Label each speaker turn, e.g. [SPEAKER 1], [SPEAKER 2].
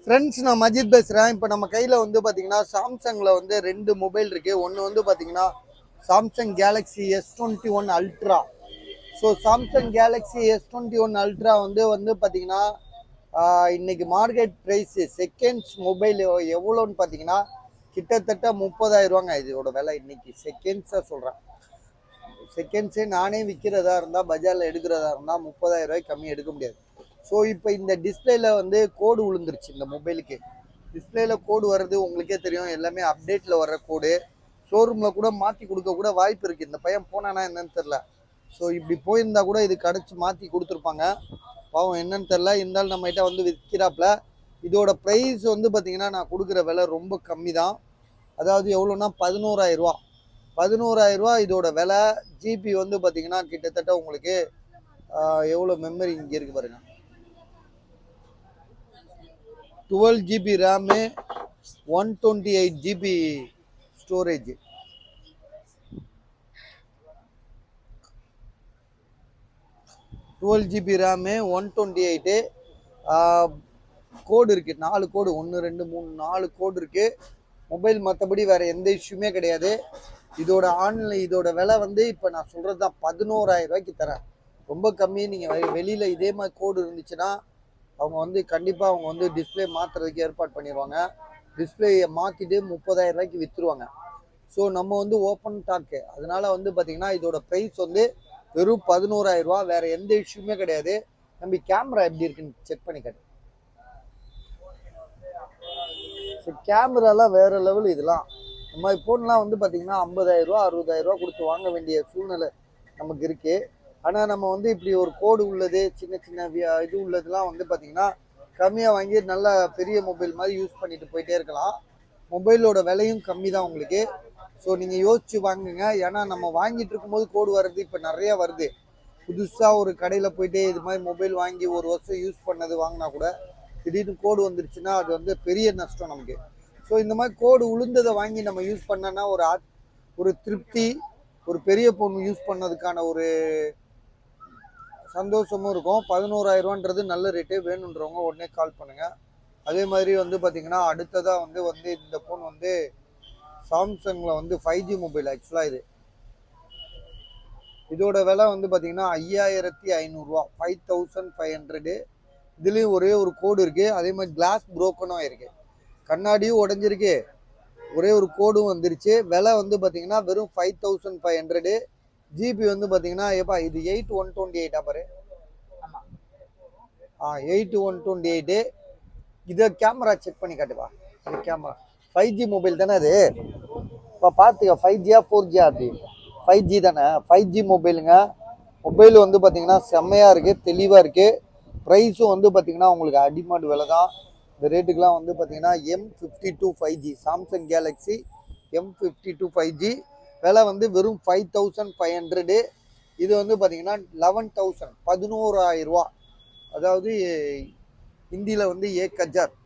[SPEAKER 1] Friends நான் மஜித் பேசுகிறேன். இப்போ நம்ம கையில் வந்து பார்த்தீங்கன்னா சாம்சங்கில் வந்து ரெண்டு மொபைல் இருக்குது. ஒன்று வந்து பார்த்தீங்கன்னா Samsung Galaxy S21 ultra. So Samsung Galaxy S21 ultra வந்து பார்த்தீங்கன்னா இன்னைக்கு மார்க்கெட் ப்ரைஸு செகண்ட்ஸ் மொபைல் எவ்வளோன்னு பார்த்தீங்கன்னா கிட்டத்தட்ட 30,000 ரூபாங்க இதோட விலை. இன்னைக்கு செகண்ட்ஸாக சொல்கிறேன். செகண்ட்ஸே நானே விற்கிறதா இருந்தால் பஜாரில் எடுக்கிறதா இருந்தால் 30,000 ரூபாய்க்கு கம்மி எடுக்க முடியாது. ஸோ இப்போ இந்த டிஸ்பிளேல வந்து கோடு விழுந்துருச்சு. இந்த மொபைலுக்கு டிஸ்பிளேல கோடு வர்றது உங்களுக்கே தெரியும். எல்லாமே அப்டேட்டில் வர்ற கோடு. ஷோரூமில் கூட மாற்றி கொடுக்க கூட வாய்ப்பு இருக்குது. இந்த பையன் போனானா என்னன்னு தெரில. ஸோ இப்படி போயிருந்தா கூட இது கடைச்சி மாற்றி கொடுத்துருப்பாங்க. பாவம் என்னன்னு தெரில. இருந்தாலும் நம்மகிட்ட வந்து விற்கிறாப்புல. இதோட ப்ரைஸ் வந்து பார்த்தீங்கன்னா நான் கொடுக்குற விலை ரொம்ப கம்மி தான். அதாவது எவ்வளோன்னா 11,000 ரூபா. 11,000 ரூபா இதோட விலை. ஜிபி வந்து பார்த்தீங்கன்னா கிட்டத்தட்ட உங்களுக்கு எவ்வளோ மெமரி இங்கே இருக்கு பாருங்க. 12 GB RAM, 128 GB storage. Twelve GB RAM, 128 கோடு இருக்குது. 4 கோடு, 1 2 3 4 கோடு இருக்குது மொபைல். மற்றபடி வேறு எந்த இஷ்யூமே கிடையாது. இதோட ஆன்லைன் இதோட விலை வந்து இப்போ நான் சொல்கிறது தான் 11,000 ரூபாய்க்கு தரேன். ரொம்ப கம்மி. நீங்கள் வெளியில் இதே மாதிரி கோடு இருந்துச்சுன்னா அவங்க வந்து கண்டிப்பாக அவங்க வந்து டிஸ்பிளே மாற்றுறதுக்கு ஏற்பாடு பண்ணிடுவாங்க. டிஸ்பிளேயை மாற்றிட்டு 30,000 ரூபாய்க்கு விற்றுருவாங்க. ஸோ நம்ம வந்து ஓப்பன் டாக்கு. அதனால வந்து பார்த்தீங்கன்னா இதோட ப்ரைஸ் வந்து வெறும் 11,000 ரூபா. வேறு எந்த இஷ்யூமே கிடையாது. நம்ம கேமரா எப்படி இருக்குன்னு செக் பண்ணி காட்டு. ஸோ கேமராலாம் வேறு லெவல். இதெல்லாம் இந்த மாதிரி ஃபோன்லாம் வந்து பார்த்தீங்கன்னா 50,000 ரூபா 60,000 ரூபா கொடுத்து வாங்க வேண்டிய சூழ்நிலை நமக்கு இருக்குது. ஆனால் நம்ம வந்து இப்படி ஒரு கோடு உள்ளது, சின்ன சின்ன இது உள்ளதுலாம் வந்து பார்த்தீங்கன்னா கம்மியாக வாங்கி நல்லா பெரிய மொபைல் மாதிரி யூஸ் பண்ணிட்டு போயிட்டே இருக்கலாம். மொபைலோட விலையும் கம்மி தான் உங்களுக்கு. ஸோ நீங்கள் யோசிச்சு வாங்குங்க. ஏன்னா நம்ம வாங்கிட்டு இருக்கும்போது கோடு வர்றது இப்போ நிறையா வருது. புதுசாக ஒரு கடையில் போயிட்டு இது மாதிரி மொபைல் வாங்கி ஒரு வருஷம் யூஸ் பண்ணது வாங்கினா கூட திடீர்னு கோடு வந்துருச்சுன்னா அது வந்து பெரிய நஷ்டம் நமக்கு. ஸோ இந்த மாதிரி கோடு உளுந்ததை வாங்கி நம்ம யூஸ் பண்ணோன்னா ஒரு திருப்தி, ஒரு பெரிய பொண்ணு யூஸ் பண்ணதுக்கான ஒரு சந்தோஷமும் இருக்கும். 11,000 ரூபான்றது நல்ல ரேட்டு. வேணுன்றவங்க உடனே கால் பண்ணுங்கள். அதே மாதிரி வந்து பார்த்தீங்கன்னா அடுத்ததாக வந்து இந்த ஃபோன் வந்து சாம்சங்கில் வந்து 5G மொபைல். ஆக்சுவலாக இதோட விலை வந்து பார்த்தீங்கன்னா 5,500 ரூபா, 5,500. இதுலேயும் ஒரே ஒரு கோடு இருக்குது. அதே மாதிரி கிளாஸ் புரோக்கனும் இருக்குது. கண்ணாடியும் உடஞ்சிருக்கு. ஒரே ஒரு கோடும் வந்துருச்சு. விலை வந்து பார்த்தீங்கன்னா வெறும் 5,500. ஜிபி வந்து பார்த்தீங்கன்னா ஏப்பா இது 8,128 பாரு. 8,128. இதை கேமரா செக் பண்ணி காட்டுப்பா. இது கேமரா 5G மொபைல் தானே அது. இப்போ பார்த்துக்க 5Gயா 4Gயா? அப்படி 5G தானே. 5G மொபைலுங்க. மொபைல் வந்து பார்த்தீங்கன்னா செம்மையாக இருக்குது, தெளிவாக இருக்குது. ப்ரைஸும் வந்து பார்த்தீங்கன்னா உங்களுக்கு அடிமாடு விலை தான். இந்த ரேட்டுக்கெலாம் வந்து பார்த்தீங்கன்னா M52 5G Samsung Galaxy M52 5G விலை வந்து வெறும் 5,500. இது வந்து பார்த்தீங்கன்னா 11,000 11,000 ரூபா. அதாவது ஹிந்தியில் வந்து 1,000